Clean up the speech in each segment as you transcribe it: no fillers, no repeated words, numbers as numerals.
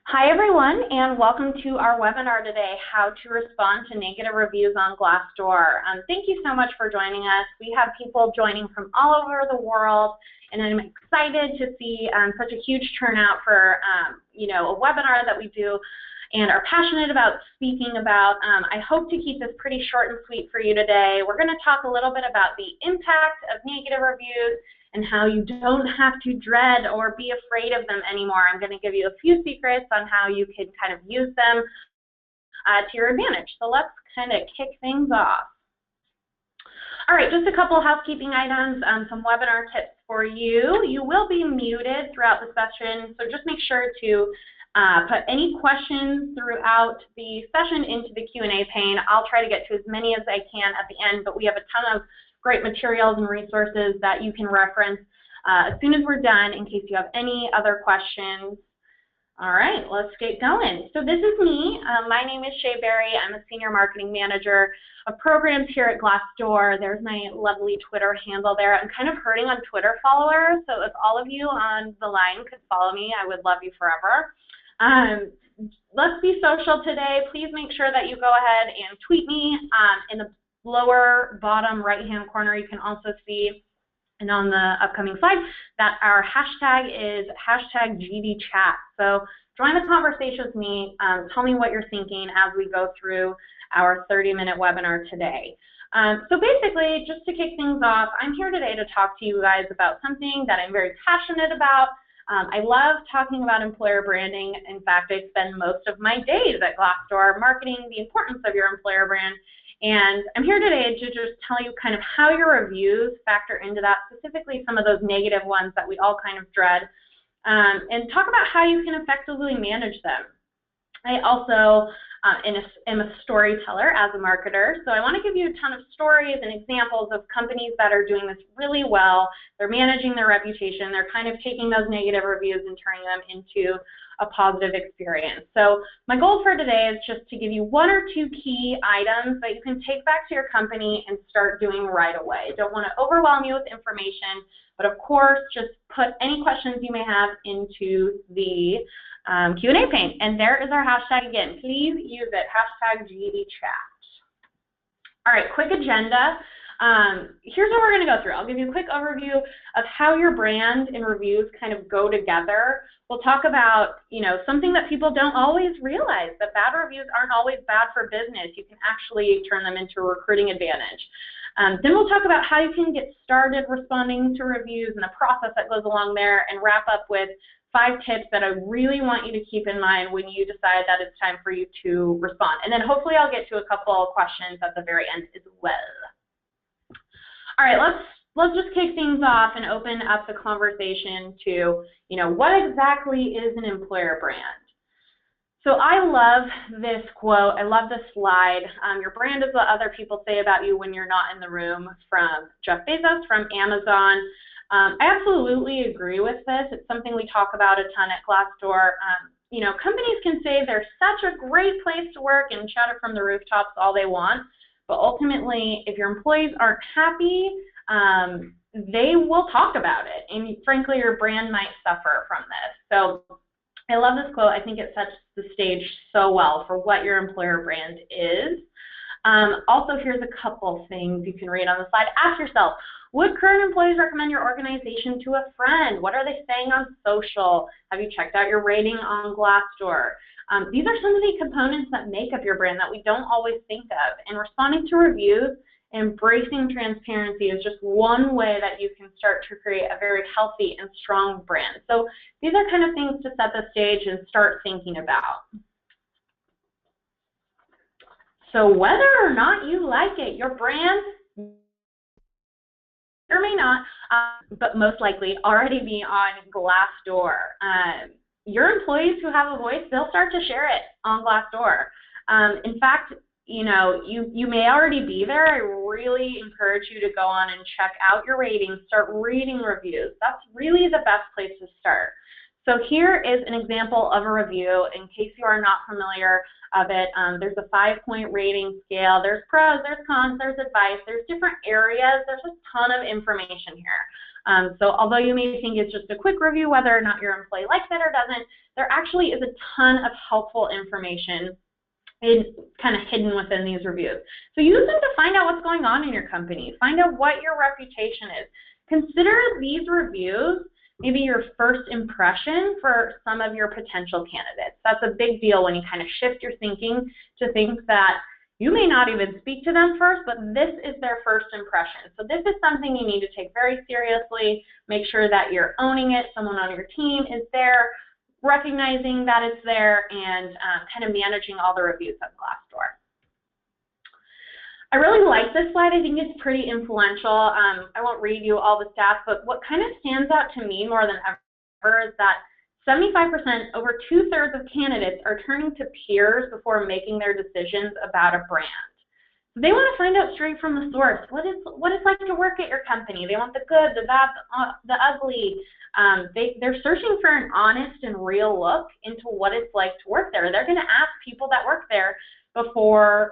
Hi everyone, and welcome to our webinar today, How to Respond to Negative Reviews on Glassdoor. Thank you so much for joining us. We have people joining from all over the world, and I'm excited to see such a huge turnout for a webinar that we do and are passionate about speaking about. I hope to keep this pretty short and sweet for you today. We're going to talk a little bit about the impact of negative reviews and how you don't have to dread or be afraid of them anymore. I'm going to give you a few secrets on how you can kind of use them to your advantage. So let's kind of kick things off. All right, just a couple housekeeping items, some webinar tips for you. You will be muted throughout the session, so just make sure to put any questions throughout the session into the Q&A pane. I'll try to get to as many as I can at the end, but we have a ton of great materials and resources that you can reference as soon as we're done in case you have any other questions. All right, let's get going. So this is me. My name is Shay Berry. I'm a Senior Marketing Manager of Programs here at Glassdoor. There's my lovely Twitter handle there. I'm kind of hurting on Twitter followers, so if all of you on the line could follow me, I would love you forever. Let's be social today. Please make sure that you go ahead and tweet me in the lower bottom right-hand corner. You can also see, and on the upcoming slide, that our hashtag is #GDChat. So join the conversation with me. Tell me what you're thinking as we go through our 30-minute webinar today. So basically, just to kick things off, I'm here today to talk to you guys about something that I'm very passionate about. I love talking about employer branding. In fact, I spend most of my days at Glassdoor marketing the importance of your employer brand. And I'm here today to just tell you kind of how your reviews factor into that, specifically some of those negative ones that we all kind of dread, and talk about how you can effectively manage them. I also am a storyteller as a marketer, so I want to give you a ton of stories and examples of companies that are doing this really well. They're managing their reputation. They're kind of taking those negative reviews and turning them into a positive experience. So my goal for today is just to give you one or two key items that you can take back to your company and start doing right away. Don't want to overwhelm you with information, but of course, just put any questions you may have into the Q&A pane. And there is our hashtag again. Please use it, #GDChat. All right, quick agenda. Here's what we're going to go through. I'll give you a quick overview of how your brand and reviews kind of go together. We'll talk about, something that people don't always realize, that bad reviews aren't always bad for business. You can actually turn them into a recruiting advantage. Then we'll talk about how you can get started responding to reviews and the process that goes along there, and wrap up with 5 tips that I really want you to keep in mind when you decide that it's time for you to respond. And then hopefully I'll get to a couple of questions at the very end as well. All right, let's just kick things off and open up the conversation to, what exactly is an employer brand? So I love this quote. I love this slide. Your brand is what other people say about you when you're not in the room, from Jeff Bezos from Amazon. I absolutely agree with this. It's something we talk about a ton at Glassdoor. Companies can say they're such a great place to work and shout it from the rooftops all they want, but ultimately, if your employees aren't happy, they will talk about it, and frankly, your brand might suffer from this. So I love this quote. I think it sets the stage so well for what your employer brand is. Also, here's a couple things you can read on the slide. Ask yourself, would current employees recommend your organization to a friend? What are they saying on social? Have you checked out your rating on Glassdoor? These are some of the components that make up your brand that we don't always think of. And responding to reviews, embracing transparency is just one way that you can start to create a very healthy and strong brand. So these are kind of things to set the stage and start thinking about. So whether or not you like it, your brand or may not, but most likely already be on Glassdoor. Your employees who have a voice, they'll start to share it on Glassdoor. In fact, you may already be there. I really encourage you to go on and check out your ratings, start reading reviews. That's really the best place to start. So here is an example of a review in case you are not familiar of it. There's a 5-point rating scale. There's pros, there's cons, there's advice, there's different areas. There's a ton of information here. So although you may think it's just a quick review, whether or not your employee likes it or doesn't, there actually is a ton of helpful information kind of hidden within these reviews. So use them to find out what's going on in your company. Find out what your reputation is. Consider these reviews maybe your first impression for some of your potential candidates. That's a big deal when you kind of shift your thinking to think that you may not even speak to them first, but this is their first impression. So this is something you need to take very seriously. Make sure that you're owning it. Someone on your team is there, recognizing that it's there, and kind of managing all the reviews on Glassdoor. I really like this slide. I think it's pretty influential. I won't read you all the stats, but what kind of stands out to me more than ever is that 75%, over 2/3 of candidates are turning to peers before making their decisions about a brand. So they want to find out straight from the source what it's like to work at your company. They want the good, the bad, the ugly. They're searching for an honest and real look into what it's like to work there. They're going to ask people that work there before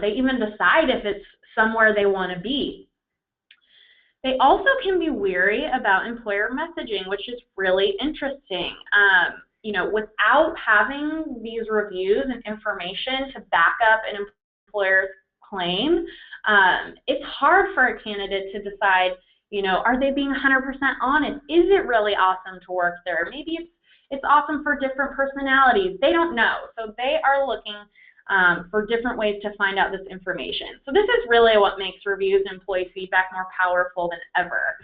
they even decide if it's somewhere they want to be. They also can be weary about employer messaging, which is really interesting. Without having these reviews and information to back up an employer's claim, it's hard for a candidate to decide, are they being 100% honest? Is it really awesome to work there? Maybe it's awesome for different personalities. They don't know. So they are looking for different ways to find out this information. So this is really what makes reviews and employee feedback more powerful than ever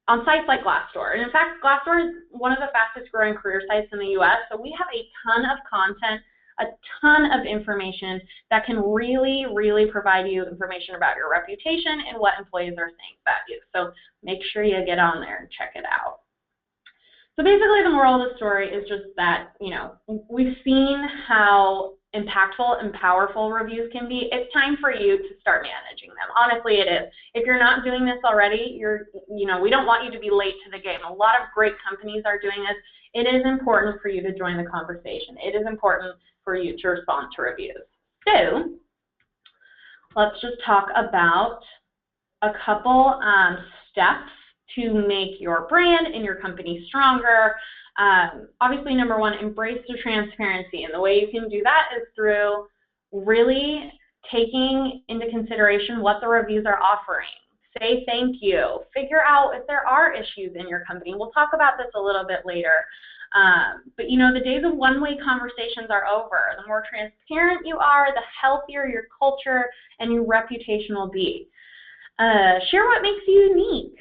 on sites like Glassdoor. And in fact, Glassdoor is one of the fastest growing career sites in the US, so we have a ton of content, a ton of information that can really, really provide you information about your reputation and what employees are saying about you. So make sure you get on there and check it out. So basically the moral of the story is just that, we've seen how impactful and powerful reviews can be. It's time for you to start managing them. Honestly, it is. If you're not doing this already, we don't want you to be late to the game. A lot of great companies are doing this. It is important for you to join the conversation. It is important for you to respond to reviews. So let's just talk about a couple steps to make your brand and your company stronger. Obviously, number one, embrace the transparency. And the way you can do that is through really taking into consideration what the reviews are offering. Say thank you. Figure out if there are issues in your company. We'll talk about this a little bit later. But the days of one-way conversations are over. The more transparent you are, the healthier your culture and your reputation will be. Share what makes you unique.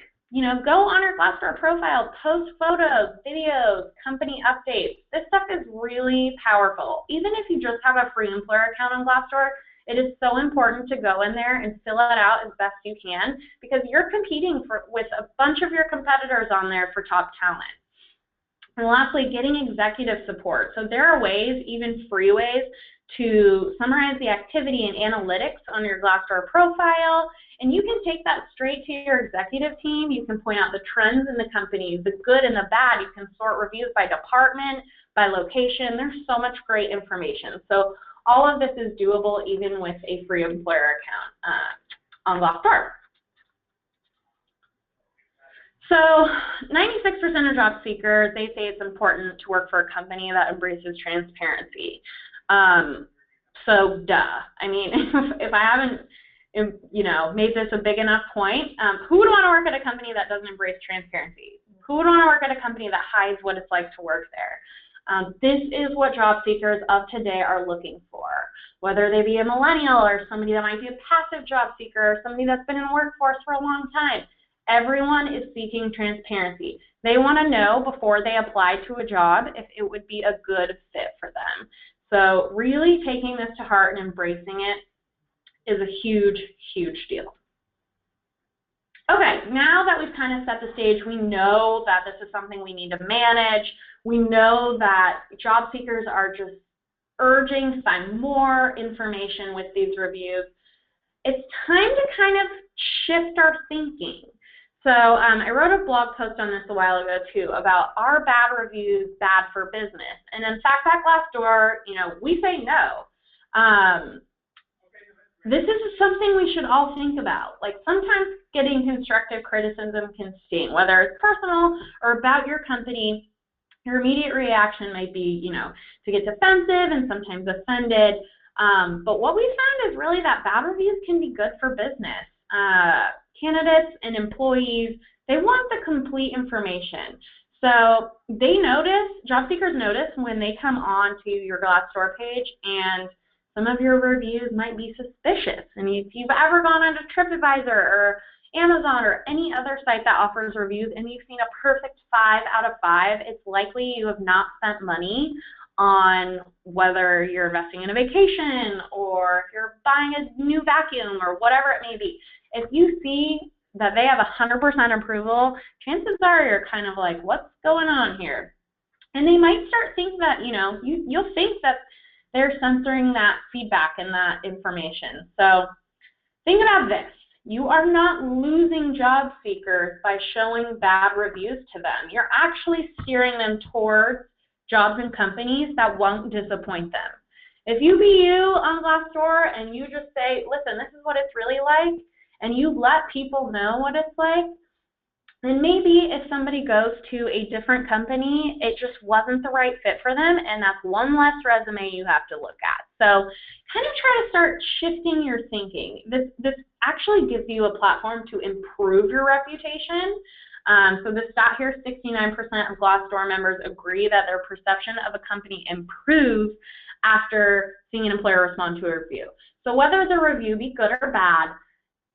Go on your Glassdoor profile, post photos, videos, company updates. This stuff is really powerful. Even if you just have a free employer account on Glassdoor, it is so important to go in there and fill it out as best you can because you're competing with a bunch of your competitors on there for top talent. And lastly, getting executive support. So there are ways, even free ways, to summarize the activity and analytics on your Glassdoor profile, and you can take that straight to your executive team. You can point out the trends in the company, the good and the bad. You can sort reviews by department, by location. There's so much great information. So all of this is doable even with a free employer account on Glassdoor. So 96% of job seekers, they say it's important to work for a company that embraces transparency. So duh. I mean, if I haven't, made this a big enough point, who would want to work at a company that doesn't embrace transparency? Who would want to work at a company that hides what it's like to work there? This is what job seekers of today are looking for, whether they be a millennial or somebody that might be a passive job seeker or somebody that's been in the workforce for a long time. Everyone is seeking transparency. They want to know before they apply to a job if it would be a good fit for them. So really taking this to heart and embracing it is a huge, huge deal. Okay, now that we've kind of set the stage, we know that this is something we need to manage. We know that job seekers are just urging to find more information with these reviews. It's time to kind of shift our thinking. So I wrote a blog post on this a while ago too about, are bad reviews bad for business? And in fact, at Glassdoor, we say no. this is something we should all think about. Like, sometimes getting constructive criticism can sting, whether it's personal or about your company. Your immediate reaction might be, to get defensive and sometimes offended. But what we found is really that bad reviews can be good for business. Candidates and employees, they want the complete information. So job seekers notice when they come on to your Glassdoor page and some of your reviews might be suspicious. And if you've ever gone on to TripAdvisor or Amazon or any other site that offers reviews and you've seen a perfect 5 out of 5, it's likely you have not spent money on whether you're investing in a vacation or if you're buying a new vacuum or whatever it may be. If you see that they have 100% approval, chances are you're kind of like, what's going on here? And they might start thinking that, you'll think that they're censoring that feedback and that information. So think about this. You are not losing job seekers by showing bad reviews to them. You're actually steering them towards jobs and companies that won't disappoint them. If you be you on Glassdoor and you just say, listen, this is what it's really like, and you let people know what it's like, then maybe if somebody goes to a different company, it just wasn't the right fit for them, and that's one less resume you have to look at. So kind of try to start shifting your thinking. This actually gives you a platform to improve your reputation. So the stat here, 69% of Glassdoor members agree that their perception of a company improves after seeing an employer respond to a review. So whether the review be good or bad,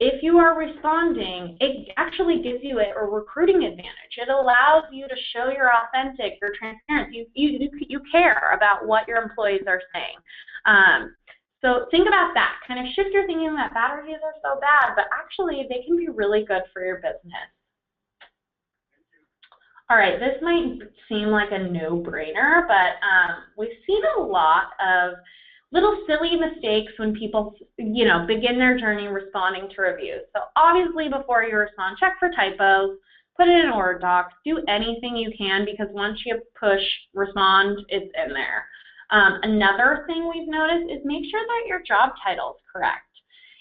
if you are responding, it actually gives you a recruiting advantage. It allows you to show you're authentic, you're transparent, you care about what your employees are saying. So think about that. Kind of shift your thinking that bad reviews are so bad, but actually they can be really good for your business. All right, this might seem like a no-brainer, but we've seen a lot of little silly mistakes when people, begin their journey responding to reviews. So obviously before you respond, check for typos, put it in Word docs, do anything you can, because once you push respond, it's in there. Another thing we've noticed is make sure that your job title is correct.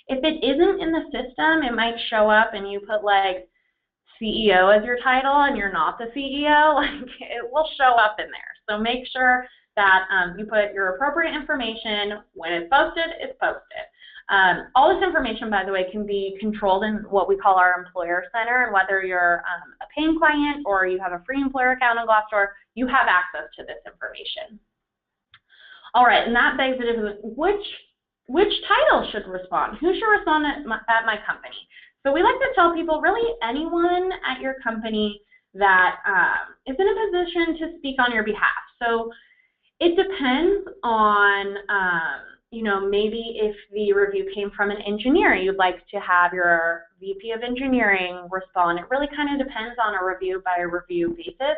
If it isn't in the system, it might show up and you put like CEO as your title and you're not the CEO, it will show up in there. So make sure that you put your appropriate information. When it's posted, it's posted. All this information, by the way, can be controlled in what we call our employer center, and whether you're a paying client or you have a free employer account on Glassdoor, you have access to this information. All right, and that begs the difference, which title should respond? Who should respond at my company? So we like to tell people, really anyone at your company that is in a position to speak on your behalf. So it depends on, maybe if the review came from an engineer, you'd like to have your VP of engineering respond. It really kind of depends on a review by review basis.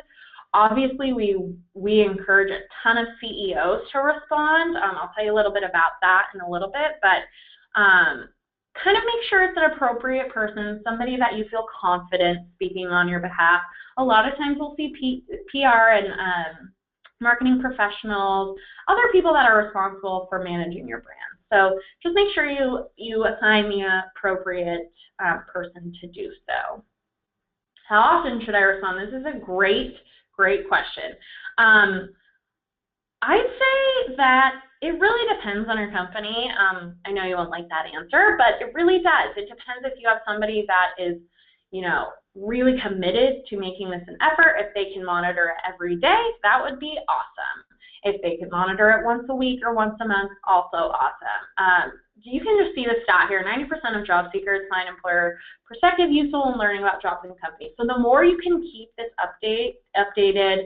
Obviously, we encourage a ton of CEOs to respond. I'll tell you a little bit about that in a little bit, but kind of make sure it's an appropriate person, somebody that you feel confident speaking on your behalf. A lot of times we'll see PR and marketing professionals, other people that are responsible for managing your brand. So just make sure you assign the appropriate person to do so. How often should I respond? This is a great question. I'd say that it really depends on your company. I know you won't like that answer, but it really does. It depends if you have somebody that is, really committed to making this an effort. If they can monitor it every day, that would be awesome. If they could monitor it once a week or once a month, also awesome. You can just see the stat here. 90% of job seekers find employer perspective useful in learning about jobs and companies. So the more you can keep this updated,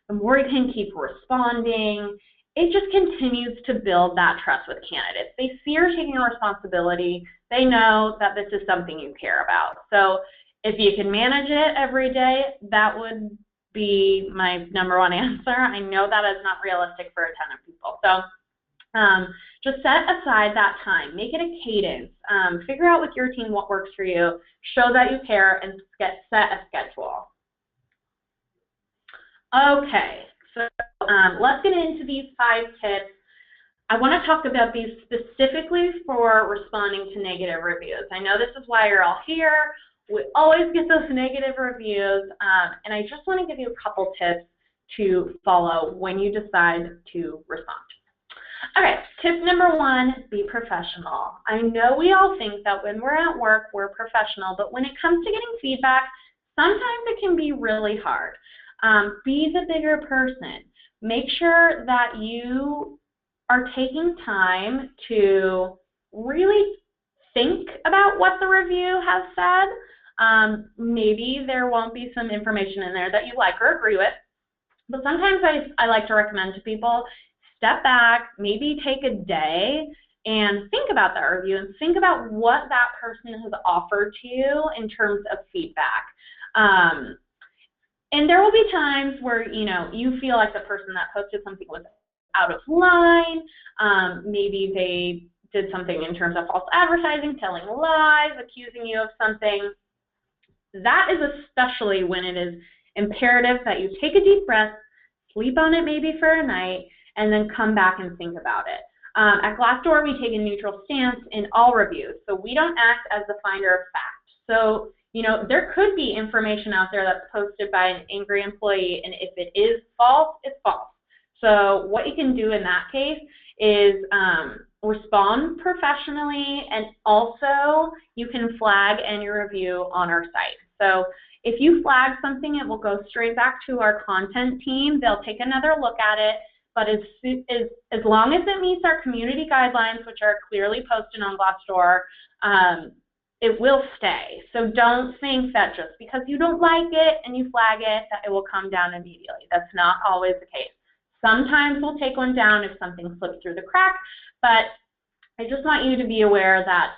the more you can keep responding, it just continues to build that trust with candidates. They see you're taking responsibility. They know that this is something you care about. So if you can manage it every day, that would be my #1 answer. I know that is not realistic for a ton of people. So just set aside that time. Make it a cadence. Figure out with your team what works for you. Show that you care and set a schedule. Okay, so let's get into these 5 tips I want to talk about these specifically for responding to negative reviews. I know this is why you're all here. We always get those negative reviews, and I just want to give you a couple tips to follow when you decide to respond. Okay, tip number one, be professional. I know we all think that when we're at work, we're professional, but when it comes to getting feedback, sometimes it can be really hard. Be the bigger person. Make sure that you are taking time to really think about what the review has said. Maybe there won't be some information in there that you like or agree with, but sometimes I like to recommend to people, step back, maybe take a day and think about that review and think about what that person has offered to you in terms of feedback. And there will be times where, you feel like the person that posted something was out of line. Maybe they did something in terms of false advertising, telling lies, accusing you of something. That is especially when it is imperative that you take a deep breath, sleep on it maybe for a night, and then come back and think about it. At Glassdoor, we take a neutral stance in all reviews, so we don't act as the finder of fact. So, there could be information out there that's posted by an angry employee, and if it is false, it's false. So what you can do in that case is respond professionally, and also you can flag any review on our site. So if you flag something, it will go straight back to our content team. They'll take another look at it. But as long as it meets our community guidelines, which are clearly posted on Glassdoor, it will stay. So don't think that just because you don't like it and you flag it, that it will come down immediately. That's not always the case. Sometimes we'll take one down if something slips through the crack, but I just want you to be aware that,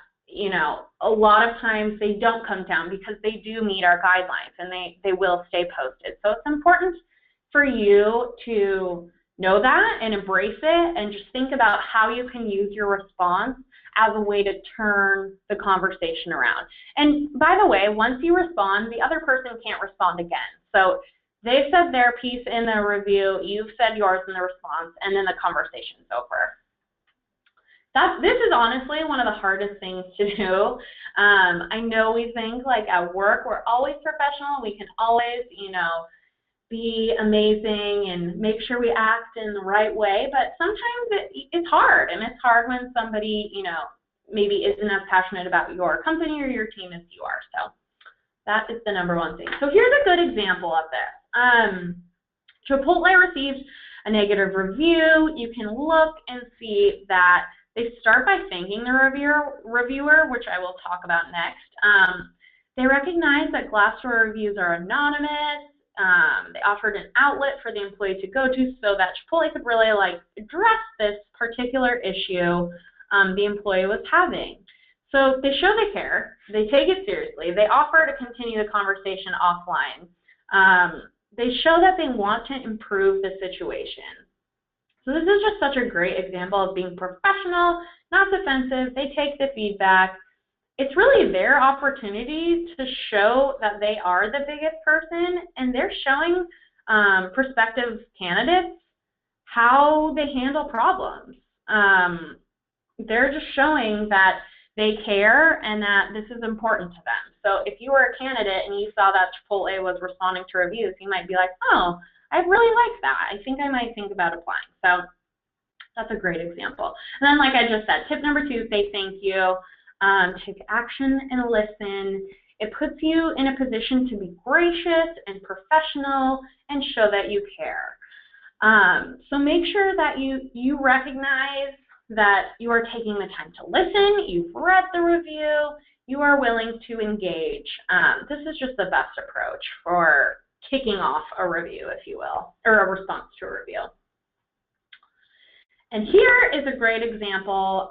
a lot of times they don't come down because they do meet our guidelines and they will stay posted. So it's important for you to know that and embrace it and just think about how you can use your response as a way to turn the conversation around. And by the way, once you respond, the other person can't respond again. So they've said their piece in the review, you've said yours in the response, and then the conversation's over. This is honestly one of the hardest things to do. I know we think like at work, we're always professional. We can always, be amazing and make sure we act in the right way, but sometimes it's hard, and it's hard when somebody, maybe isn't as passionate about your company or your team as you are. So that is the number one thing. So here's a good example of this. Chipotle received a negative review. You can look and see that they start by thanking the reviewer, which I will talk about next. They recognize that Glassdoor reviews are anonymous. They offered an outlet for the employee to go to so that Chipotle could really address this particular issue the employee was having. So they show they care, they take it seriously, they offer to continue the conversation offline. They show that they want to improve the situation. So this is just such a great example of being professional, not defensive. They take the feedback. It's really their opportunity to show that they are the biggest person, and they're showing prospective candidates how they handle problems. They're just showing that they care and that this is important to them. So if you were a candidate and you saw that Chipotle was responding to reviews, you might be like, oh, I really like that. I think I might think about applying. So that's a great example. And then like I just said, tip number 2, say thank you. Take action and listen. It puts you in a position to be gracious and professional and show that you care. So make sure that you recognize that you are taking the time to listen, you've read the review, you are willing to engage. This is just the best approach for kicking off a review, if you will, or a response to a review. And here is a great example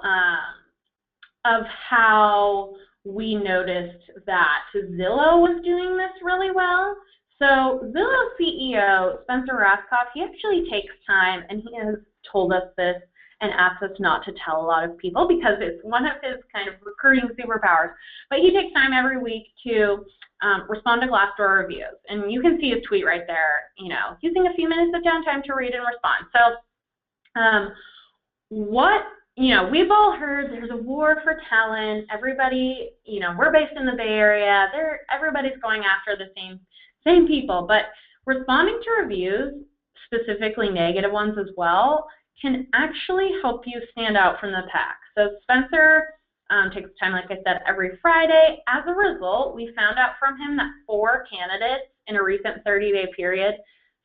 of how we noticed that Zillow was doing this really well. So Zillow CEO, Spencer Raskoff, he actually takes time, and he has told us this and asked us not to tell a lot of people because it's one of his kind of recruiting superpowers. But he takes time every week to respond to Glassdoor reviews. And you can see his tweet right there, using a few minutes of downtime to read and respond. So we've all heard there's a war for talent. Everybody, we're based in the Bay Area. Everybody's going after the same people. But responding to reviews, specifically negative ones as well, can actually help you stand out from the pack. So Spencer takes time, like I said, every Friday. As a result, we found out from him that 4 candidates in a recent 30-day period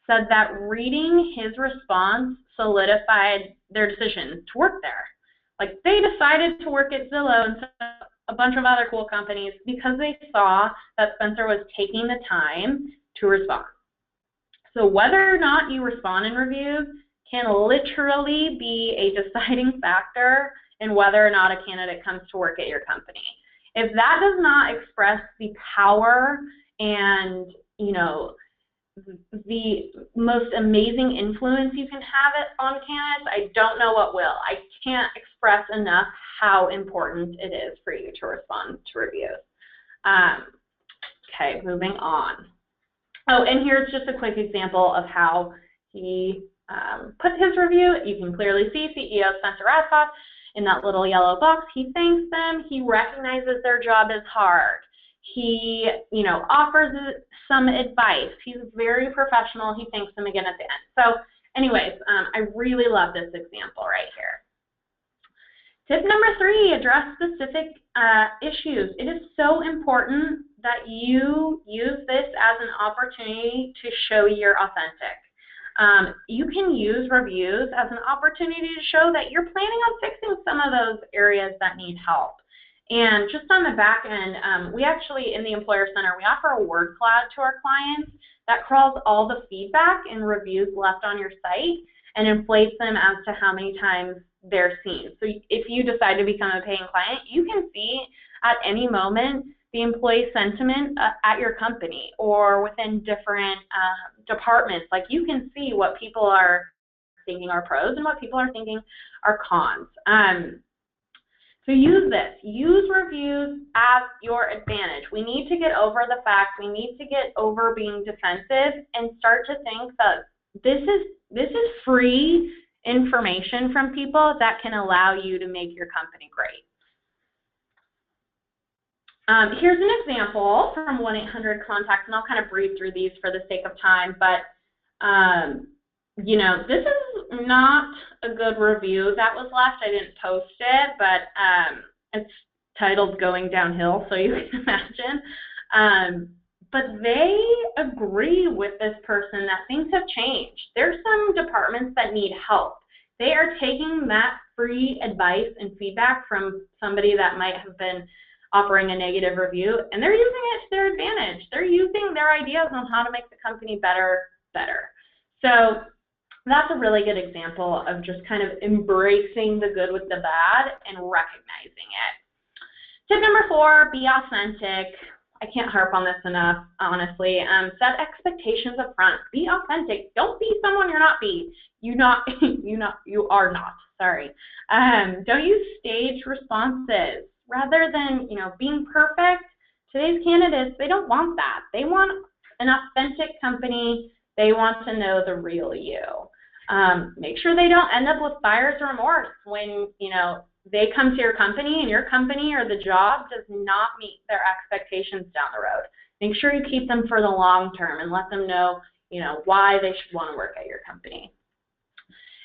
said that reading his response solidified their decision to work there. Like, they decided to work at Zillow and a bunch of other cool companies because they saw that Spencer was taking the time to respond. So whether or not you respond in reviews can literally be a deciding factor in whether or not a candidate comes to work at your company. If that does not express the power and, the most amazing influence you can have it on candidates, I don't know what will. I can't express enough how important it is for you to respond to reviews. Okay, moving on. Oh, and here's just a quick example of how he put his review. You can clearly see CEO Spencer Radcliffe in that little yellow box. He thanks them. He recognizes their job is hard. He, offers some advice. He's very professional. He thanks them again at the end. So anyways, I really love this example right here. Tip number 3, address specific issues. It is so important that you use this as an opportunity to show you're authentic. You can use reviews as an opportunity to show that you're planning on fixing some of those areas that need help. And just on the back end, we actually, in the Employer Center, we offer a word cloud to our clients that crawls all the feedback and reviews left on your site and inflates them as to how many times they're seen. So if you decide to become a paying client, you can see at any moment the employee sentiment at your company or within different departments. Like, you can see what people are thinking are pros and what people are thinking are cons. So use this. Use reviews as your advantage. We need to get over the fact, we need to get over being defensive and start to think that this is free information from people that can allow you to make your company great. Here's an example from 1-800-CONTACT, and I'll kind of breeze through these for the sake of time, but this is not a good review that was left. I didn't post it, but it's titled Going Downhill, so you can imagine. But they agree with this person that things have changed. There's some departments that need help. They are taking that free advice and feedback from somebody that might have been offering a negative review, and they're using it to their advantage. They're using their ideas on how to make the company better. So that's a really good example of just kind of embracing the good with the bad and recognizing it. Tip number 4, be authentic. I can't harp on this enough, honestly. Set expectations up front. Be authentic. Don't be someone you're not. You are not. Sorry. Don't use staged responses. Rather than being perfect, today's candidates, they don't want that. They want an authentic company. They want to know the real you. Make sure they don't end up with buyer's remorse when they come to your company and your company or the job does not meet their expectations down the road. Make sure you keep them for the long term and let them know why they should want to work at your company.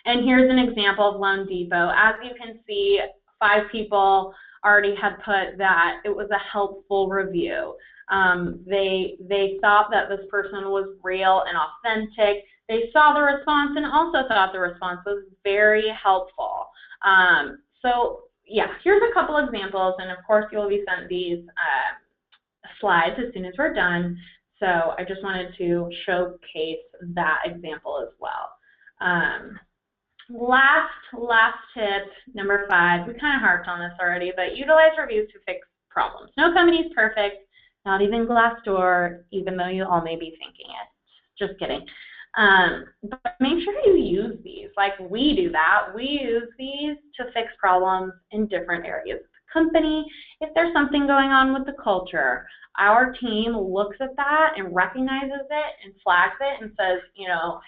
And here's an example of Loan Depot. As you can see, 5 people already had put that it was a helpful review. They thought that this person was real and authentic. They saw the response and also thought the response was very helpful. So yeah, here's a couple examples, and of course you'll be sent these slides as soon as we're done. So I just wanted to showcase that example as well. Last tip, number 5, we kind of harped on this already, but utilize reviews to fix problems. No company is perfect, not even Glassdoor, even though you all may be thinking it. Just kidding. But make sure you use these. Like, we do that. We use these to fix problems in different areas of the company. If there's something going on with the culture, our team looks at that and recognizes it and flags it and says,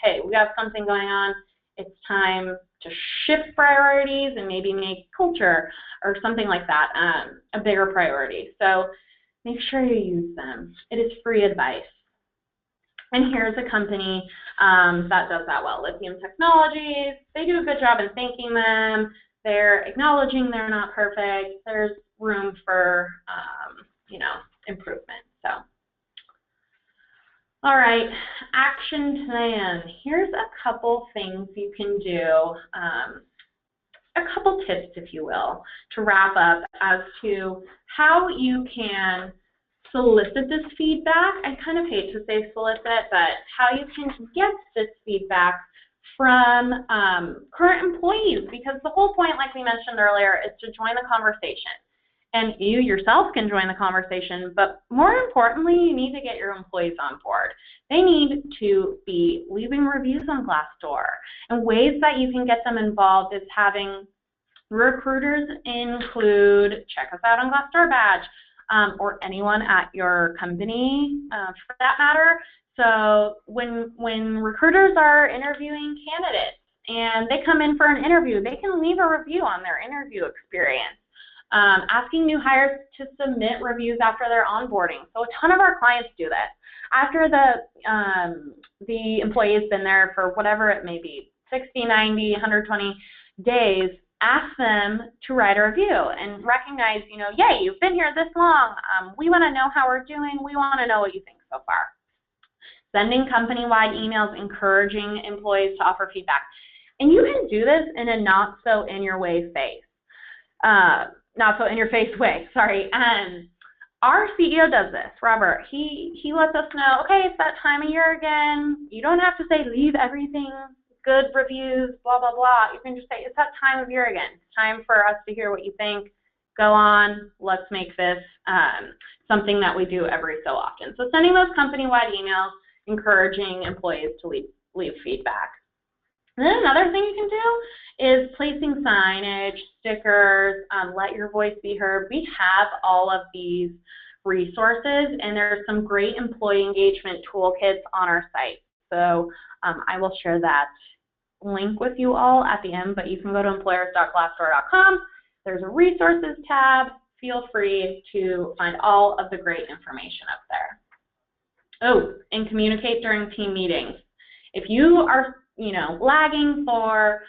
hey, we got something going on it's time to shift priorities and maybe make culture or something like that a bigger priority. So make sure you use them. It is free advice. And here's a company that does that well, Lithium Technologies. They do a good job in thanking them. They're acknowledging they're not perfect. There's room for, improvement. So, all right, action plan. Here's a couple things you can do, a couple tips, if you will, to wrap up as to how you can solicit this feedback. I kind of hate to say solicit, but how you can get this feedback from current employees, because the whole point, like we mentioned earlier, is to join the conversation. And you yourself can join the conversation, but more importantly, you need to get your employees on board. They need to be leaving reviews on Glassdoor. And ways that you can get them involved is having recruiters include check us out on Glassdoor badge, or anyone at your company for that matter. So when recruiters are interviewing candidates and they come in for an interview, they can leave a review on their interview experience. Asking new hires to submit reviews after their onboarding. So a ton of our clients do this. After the employee has been there for whatever it may be, 60, 90, 120 days, ask them to write a review and recognize, yay, you've been here this long. We want to know how we're doing. We want to know what you think so far. Sending company-wide emails encouraging employees to offer feedback. And you can do this in a not so in your face way, sorry. Our CEO does this, Robert. He lets us know, okay, it's that time of year again. You don't have to say leave everything, good reviews, blah, blah, blah. You can just say it's that time of year again. It's time for us to hear what you think. Go on, let's make this something that we do every so often. So sending those company-wide emails, encouraging employees to leave feedback. And then another thing you can do is placing signage, stickers, let your voice be heard. We have all of these resources, and there's some great employee engagement toolkits on our site. So I will share that link with you all at the end, but you can go to employers.glassdoor.com. There's a resources tab. Feel free to find all of the great information up there. Oh, and communicate during team meetings. If you are lagging for,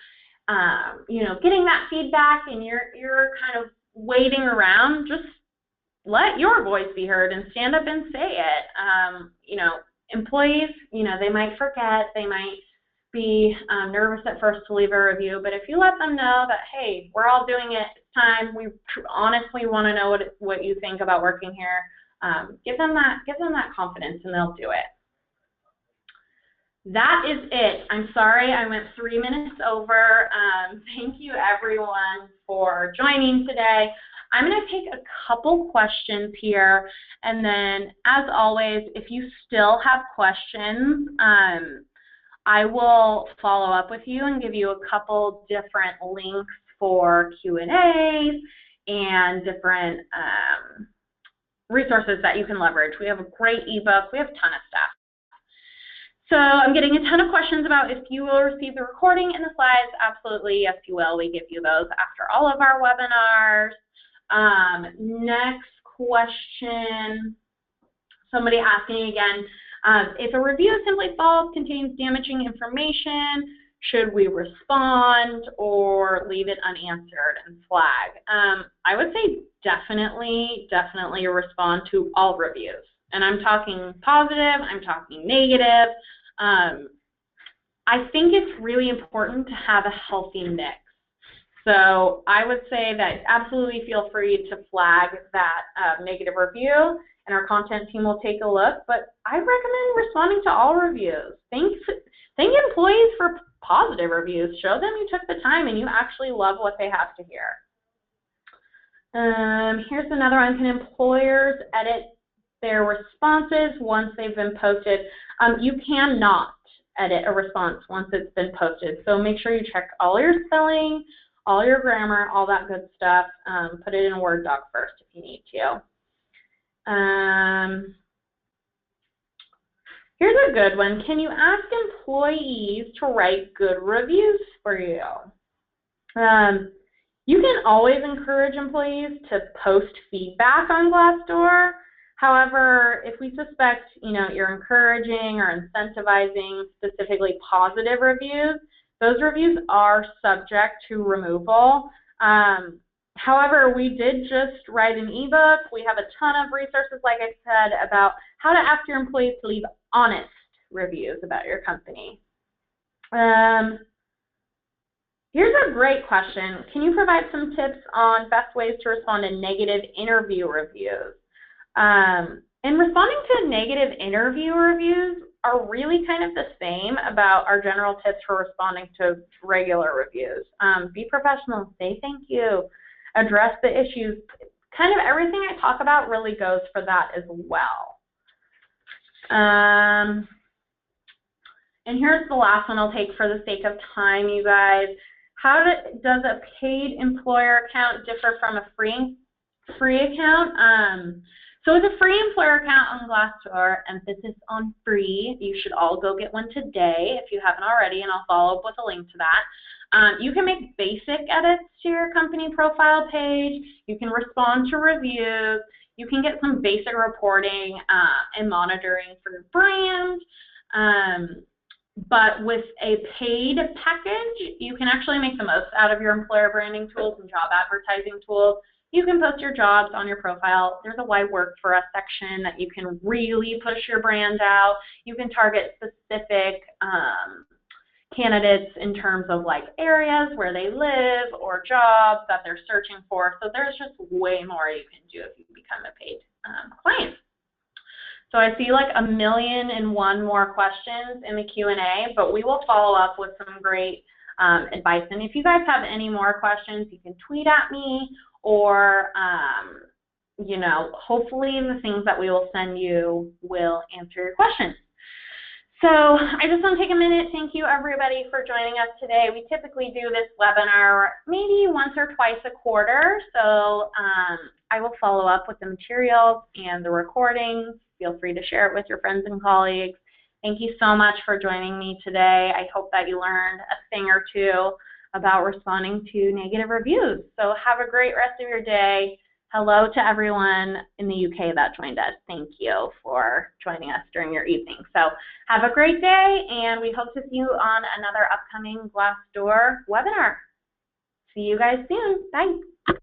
getting that feedback and you're kind of waiting around, just let your voice be heard and stand up and say it. Employees, they might forget, they might be nervous at first to leave a review, but if you let them know that, hey, we're all doing it, it's time, we honestly want to know what you think about working here, give them that confidence and they'll do it. That is it. I'm sorry I went 3 minutes over. Thank you everyone for joining today. I'm going to take a couple questions here, and then as always, if you still have questions, I will follow up with you and give you a couple different links for Q&As and different resources that you can leverage. We have a great ebook. We have a ton of stuff. So I'm getting a ton of questions about if you will receive the recording and the slides. Absolutely, yes, you will. We give you those after all of our webinars. Next question, somebody asking again, if a review is simply false, contains damaging information, should we respond or leave it unanswered and flag? I would say definitely respond to all reviews. And I'm talking positive, I'm talking negative. I think it's really important to have a healthy mix. So I would say that absolutely feel free to flag that negative review, and our content team will take a look. But I recommend responding to all reviews. Thank employees for positive reviews. Show them you took the time and you actually love what they have to hear. Here's another one. Can employers edit their responses once they've been posted? You cannot edit a response once it's been posted. So make sure you check all your spelling, all your grammar, all that good stuff. Put it in a Word doc first if you need to. Here's a good one. Can you ask employees to write good reviews for you? You can always encourage employees to post feedback on Glassdoor. However, if we suspect, you're encouraging or incentivizing specifically positive reviews, those reviews are subject to removal. However, we did just write an ebook. We have a ton of resources, like I said, about how to ask your employees to leave honest reviews about your company. Here's a great question. Can you provide some tips on best ways to respond to negative interview reviews? And responding to negative interview reviews are really kind of the same about our general tips for responding to regular reviews. Be professional, say thank you, address the issues. Kind of everything I talk about really goes for that as well. And here's the last one I'll take for the sake of time, you guys. How does a paid employer account differ from a free account? So with a free employer account on Glassdoor, emphasis on free, you should all go get one today if you haven't already, and I'll follow up with a link to that. You can make basic edits to your company profile page. You can respond to reviews. You can get some basic reporting and monitoring for your brand. But with a paid package, you can actually make the most out of your employer branding tools and job advertising tools. You can post your jobs on your profile. There's a why work for us section that you can really push your brand out. You can target specific candidates in terms of like areas where they live or jobs that they're searching for. So there's just way more you can do if you become a paid client. So I see like 1,000,001 more questions in the Q&A, but we will follow up with some great advice. And if you guys have any more questions, you can tweet at me, or hopefully the things that we will send you will answer your questions. So I just want to take a minute. Thank you, everybody, for joining us today. We typically do this webinar maybe once or twice a quarter. So I will follow up with the materials and the recordings. Feel free to share it with your friends and colleagues. Thank you so much for joining me today. I hope that you learned a thing or two about responding to negative reviews. So have a great rest of your day. Hello to everyone in the UK that joined us. Thank you for joining us during your evening. So have a great day, and we hope to see you on another upcoming Glassdoor webinar. See you guys soon. Bye.